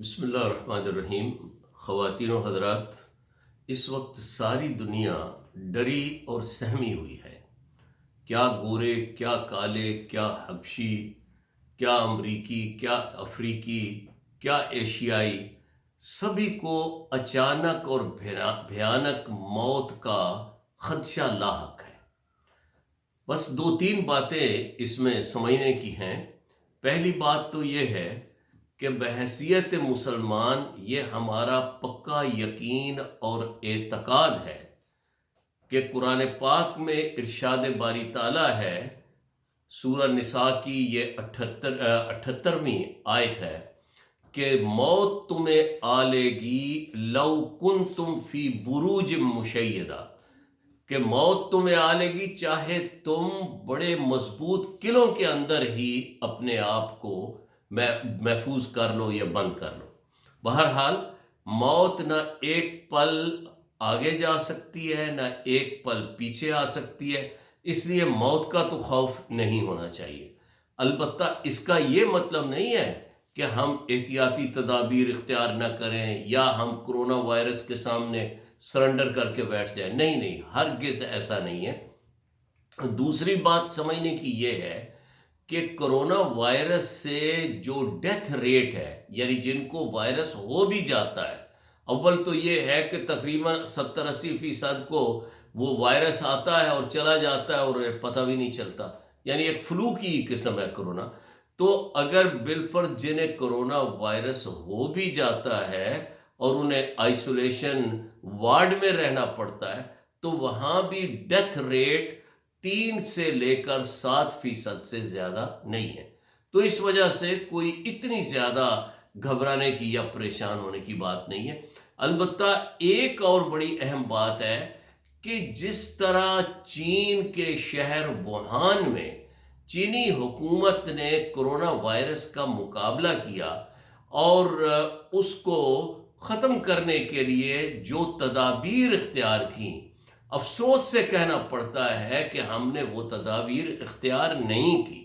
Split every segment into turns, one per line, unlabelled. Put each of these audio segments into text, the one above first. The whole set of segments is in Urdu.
بسم اللہ الرحمن الرحیم۔ خواتین و حضرات، اس وقت ساری دنیا ڈری اور سہمی ہوئی ہے۔ کیا گورے، کیا کالے، کیا حبشی، کیا امریکی، کیا افریقی، کیا ایشیائی، سبھی کو اچانک اور بھیانک موت کا خدشہ لاحق ہے۔ بس دو تین باتیں اس میں سمجھنے کی ہیں۔ پہلی بات تو یہ ہے کہ بحیثیت مسلمان یہ ہمارا پکا یقین اور اعتقاد ہے کہ قرآن پاک میں ارشاد باری تعالیٰ ہے، سورہ نساء کی یہ 78ویں آیت ہے کہ موت تمہیں آلے گی لو کنتم فی بروج مشیدہ، کہ موت تمہیں آلے گی چاہے تم بڑے مضبوط قلعوں کے اندر ہی اپنے آپ کو محفوظ کر لو یا بند کر لو۔ بہرحال موت نہ ایک پل آگے جا سکتی ہے نہ ایک پل پیچھے آ سکتی ہے، اس لیے موت کا تو خوف نہیں ہونا چاہیے۔ البتہ اس کا یہ مطلب نہیں ہے کہ ہم احتیاطی تدابیر اختیار نہ کریں یا ہم کرونا وائرس کے سامنے سرنڈر کر کے بیٹھ جائیں۔ نہیں، ہرگز ایسا نہیں ہے۔ دوسری بات سمجھنے کی یہ ہے کہ کرونا وائرس سے جو ڈیتھ ریٹ ہے، یعنی جن کو وائرس ہو بھی جاتا ہے، اول تو یہ ہے کہ تقریباً 70-80% کو وہ وائرس آتا ہے اور چلا جاتا ہے اور پتہ بھی نہیں چلتا، یعنی ایک فلو کی قسم ہے کرونا۔ تو اگر بالفرض جنہیں کرونا وائرس ہو بھی جاتا ہے اور انہیں آئسولیشن وارڈ میں رہنا پڑتا ہے تو وہاں بھی ڈیتھ ریٹ 3 سے لے کر 7% سے زیادہ نہیں ہے۔ تو اس وجہ سے کوئی اتنی زیادہ گھبرانے کی یا پریشان ہونے کی بات نہیں ہے۔ البتہ ایک اور بڑی اہم بات ہے کہ جس طرح چین کے شہر ووہان میں چینی حکومت نے کرونا وائرس کا مقابلہ کیا اور اس کو ختم کرنے کے لیے جو تدابیر اختیار کیں، افسوس سے کہنا پڑتا ہے کہ ہم نے وہ تدابیر اختیار نہیں کی۔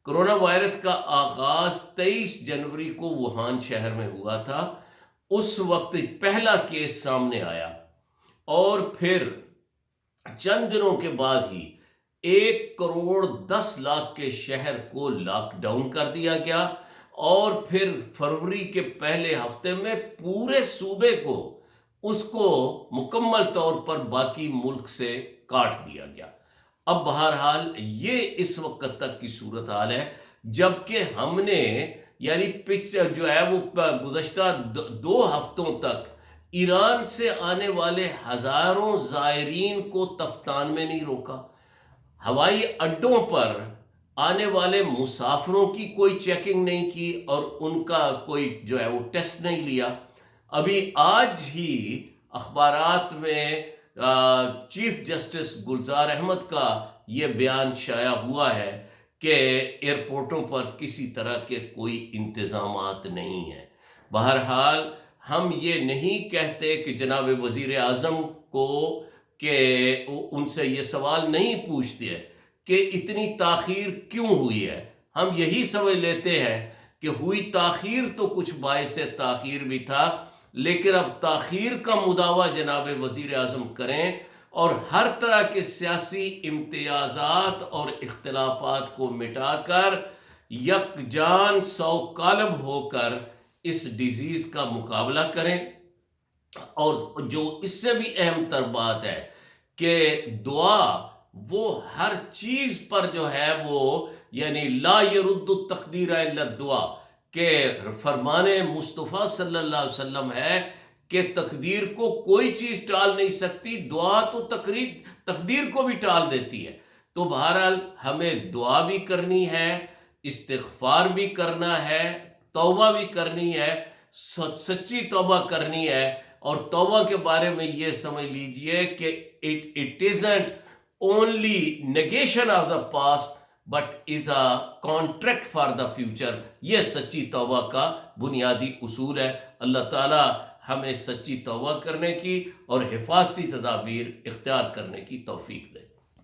کرونا وائرس کا آغاز 23 جنوری کو ووہان شہر میں ہوا تھا۔ اس وقت پہلا کیس سامنے آیا اور پھر چند دنوں کے بعد ہی 1,10,00,000 کے شہر کو لاک ڈاؤن کر دیا گیا اور پھر فروری کے پہلے ہفتے میں پورے صوبے کو اس کو مکمل طور پر باقی ملک سے کاٹ دیا گیا۔ اب بہرحال یہ اس وقت تک کی صورتحال ہے، جبکہ ہم نے یعنی جو ہے وہ گزشتہ 2 ہفتوں تک ایران سے آنے والے ہزاروں زائرین کو تفتان میں نہیں روکا، ہوائی اڈوں پر آنے والے مسافروں کی کوئی چیکنگ نہیں کی اور ان کا کوئی جو ہے وہ ٹیسٹ نہیں لیا۔ ابھی آج ہی اخبارات میں چیف جسٹس گلزار احمد کا یہ بیان شائع ہوا ہے کہ ایئرپورٹوں پر کسی طرح کے کوئی انتظامات نہیں ہیں۔ بہرحال ہم یہ نہیں کہتے کہ جناب وزیر اعظم کو کہ ان سے یہ سوال نہیں پوچھتے کہ اتنی تاخیر کیوں ہوئی ہے۔ ہم یہی سمجھ لیتے ہیں کہ ہوئی تاخیر تو کچھ باعث تاخیر بھی تھا، لیکن اب تاخیر کا مداوع جناب وزیر اعظم کریں اور ہر طرح کے سیاسی امتیازات اور اختلافات کو مٹا کر یکجان سو قالب ہو کر اس ڈیزیز کا مقابلہ کریں۔ اور جو اس سے بھی اہم تر بات ہے کہ دعا وہ ہر چیز پر جو ہے وہ یعنی لا يرد التقدیر الا الدعاء، کہ فرمان مصطفیٰ صلی اللہ علیہ وسلم ہے کہ تقدیر کو کوئی چیز ٹال نہیں سکتی، دعا تو تقدیر کو بھی ٹال دیتی ہے۔ تو بہرحال ہمیں دعا بھی کرنی ہے، استغفار بھی کرنا ہے، توبہ بھی کرنی ہے، سچی توبہ کرنی ہے۔ اور توبہ کے بارے میں یہ سمجھ لیجئے کہ it isn't only negation of the past but is a contract for the future۔ یہ سچی توبہ کا بنیادی اصول ہے۔ اللہ تعالی ہمیں سچی توبہ کرنے کی اور حفاظتی تدابیر اختیار کرنے کی توفیق دے۔